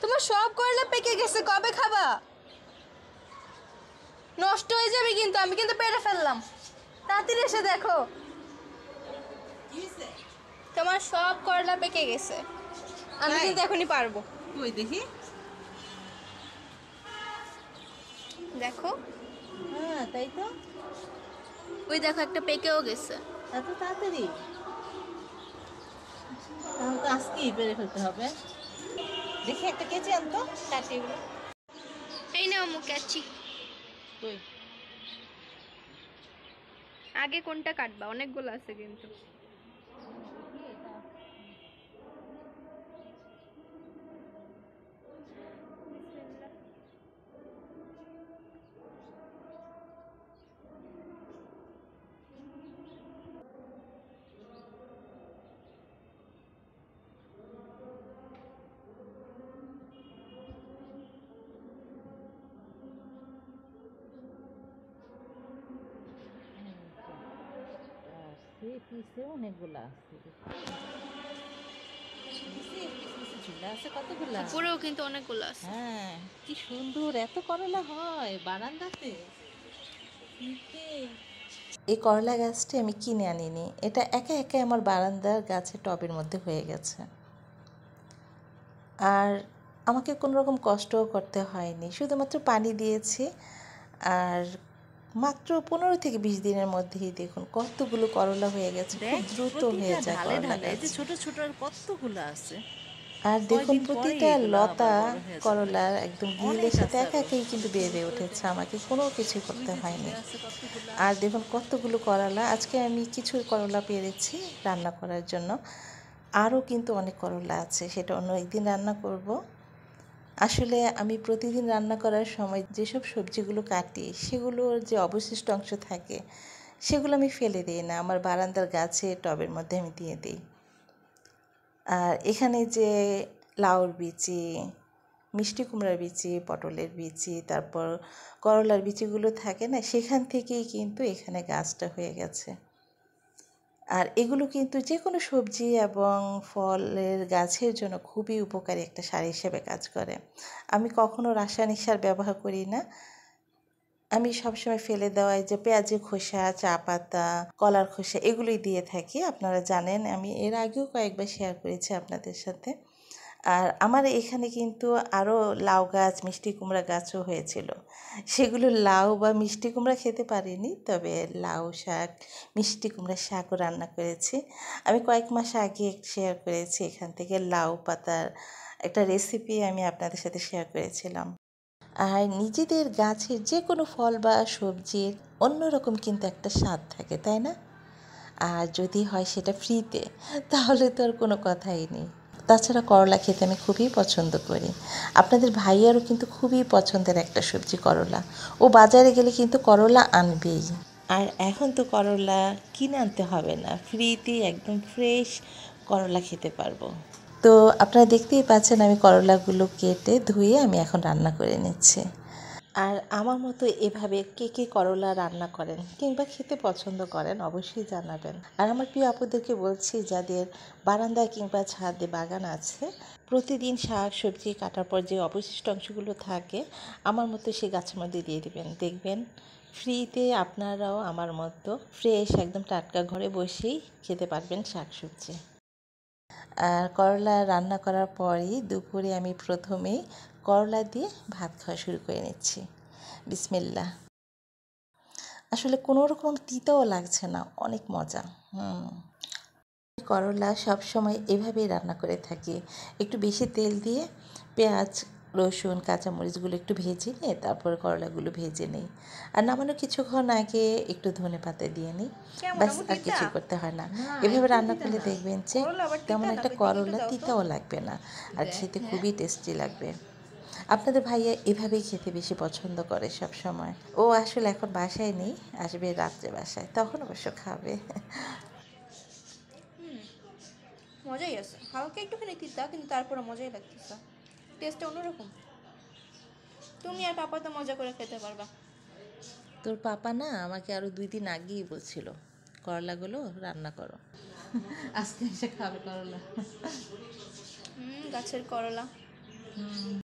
তোমার সব করলা পেকে গেছে, কবে খাবা? নষ্ট হয়ে যাবে কিন্তু, আমি কিন্তু পেরে ফেললাম। তাড়াতাড়ি এসে দেখো, তোমার সব করলা পেকে গেছে। আমি কিন্তু এখনই পারবো। ওই দেখি। দেখো, হ্যাঁ তাই তো, ওই দেখো একটা পেকেও গেছে। এত তাড়াতাড়ি? তাহলে তো আজকেই পেরে ফেলতে হবে। দেখি একটা কেচি আনতো, কাটি এগুলো। এই নাও মুখ কাচ্ছি। কই? আগে কোনটা কাটবা? অনেকগুলো আছে কিন্তু। পিসে অনেকগুলো আছে, ঝুলা আছে কতগুলা। উপরেও কিন্তু অনেকগুলো আছে। হ্যাঁ, কি সুন্দর এত করলা হয় বারান্দাতে। এই করলা গাছটি আমি কিনে আনিনি, এটা একা একা আমার বারান্দার গাছের টবের মধ্যে হয়ে গেছে। আর আমাকে কোনো রকম কষ্টও করতে হয়নি, শুধুমাত্র পানি দিয়েছি। আর মাত্র 15 থেকে 20 দিনের মধ্যেই দেখুন কতগুলো করলা হয়ে গেছে, খুব দ্রুত হয়ে যায় করলা গাছ। ছোট ছোট আর কতগুলো আছে। আর দেখুন কয়দিন পরেই প্রতিটা এগুলো লতা আবার বড় হয়ে যাবে। করলার একদম অনেক গিলের সাথে আছে একা আরো। একাই কিন্তু বেড়ে উঠেছে, আমাকে কোনো কিছু করতে ওই যে হয়নি। ঝুলে আছে কতগুলা। আর দেখুন কতগুলো করলা, আজকে আমি কিছু করলা পেরেছি রান্না করার জন্য। আরও কিন্তু অনেক করলা আছে, সেটা অন্য একদিন রান্না করব। আসলে আমি প্রতিদিন রান্না করার সময় যেসব সবজিগুলো কাটি সেগুলোর যে অবশিষ্ট অংশ থাকে সেগুলো আমি ফেলে দিই না, আমার বারান্দার গাছে টবের মধ্যে আমি দিয়ে দিই। আর এখানে যে লাউর বিচি, মিষ্টি কুমড়ার বিচি, পটলের বিচি, তারপর করলার বিচিগুলো থাকে না, সেখান থেকেই কিন্তু এখানে গাছটা হয়ে গেছে। আর এগুলো কিন্তু যে কোনো সবজি এবং ফলের গাছের জন্য খুবই উপকারী একটা সার হিসেবে কাজ করে। আমি কখনো রাসায়নিক সার ব্যবহার করি না, আমি সবসময় ফেলে দেওয়া যে পেঁয়াজের খোসা, চা পাতা, কলার খোসা এগুলোই দিয়ে থাকি। আপনারা জানেন আমি এর আগেও কয়েকবার শেয়ার করেছি আপনাদের সাথে। আর আমার এখানে কিন্তু আরও লাউ গাছ, মিষ্টি কুমড়া গাছও হয়েছিল। সেগুলো লাউ বা মিষ্টি কুমড়া খেতে পারিনি, তবে লাউ শাক, মিষ্টি কুমড়ার শাকও রান্না করেছি। আমি কয়েক মাস আগে শেয়ার করেছি, এখান থেকে লাউ পাতার একটা রেসিপি আমি আপনাদের সাথে শেয়ার করেছিলাম। আর নিজেদের গাছের যে কোনো ফল বা সবজির অন্যরকম কিন্তু একটা স্বাদ থাকে, তাই না? আর যদি হয় সেটা ফ্রিতে, তাহলে তো আর কোনো কথাই নেই। তাছাড়া করলা খেতে আমি খুবই পছন্দ করি। আপনাদের ভাইয়ারও কিন্তু খুবই পছন্দের একটা সবজি করলা, ও বাজারে গেলে কিন্তু করলা আনবেই। আর এখন তো করলা কিনে আনতে হবে না, ফ্রিতেই একদম ফ্রেশ করলা খেতে পারবো। তো আপনারা দেখতেই পাচ্ছেন আমি করলাগুলো কেটে ধুয়ে আমি এখন রান্না করে নিচ্ছি। আর আমার মতো এভাবে কে কে করলা রান্না করেন কিংবা খেতে পছন্দ করেন অবশ্যই জানাবেন। আর আমার প্রিয় আপুদেরকে বলছি, যাদের বারান্দায় কিংবা ছাদে বাগান আছে, প্রতিদিন শাক সবজি কাটার পর যে অবশিষ্ট অংশগুলো থাকে আমার মতো সেই গাছের মধ্যে দিয়ে দেবেন, দেখবেন ফ্রিতে আপনারাও আমার মতো ফ্রেশ একদম টাটকা ঘরে বসেই খেতে পারবেন শাক সবজি। আর করলা রান্না করার পরই দুপুরে আমি প্রথমেই করলা দিয়ে ভাত খাওয়া শুরু করে নিচ্ছি। বিসমিল্লাহ। আসলে কোনো রকম তিতাও লাগছে না, অনেক মজা। করলা সবসময় এভাবেই রান্না করে থাকি, একটু বেশি তেল দিয়ে পেঁয়াজ, রসুন, কাঁচামরিচগুলো একটু ভেজে নিয়ে তারপরে করলাগুলো ভেজে নিই। আর নামানোর কিছুক্ষণ আগে একটু ধনেপাতা দিয়ে নিই, ব্যাস আর কিছুই করতে হয় না। এভাবে রান্না করলে দেখবেন যে তেমন একটা করলা তিতাও লাগবে না, আর খেতে খুবই টেস্টি লাগবে। আপনাদের ভাইয়া এভাবেই খেতে বেশি পছন্দ করে সব সময়। ও আসলে এখন বাসায় নেই, আসবে রাত্রে বাসায়, তখন অবশ্য খাবে। মজাই আছে, হালকা একটুখানি তিতা, কিন্তু তারপরে মজাই লাগতেছে। টেস্টটা অন্যরকম। তুমি আর পাপা তো মজা করে খেতে পারবা। তোর পাপা না আমাকে আরো 2 দিন আগেই বলছিল করলাগুলো রান্না করো, আজকে এসে খাবে করলা। গাছের করলা।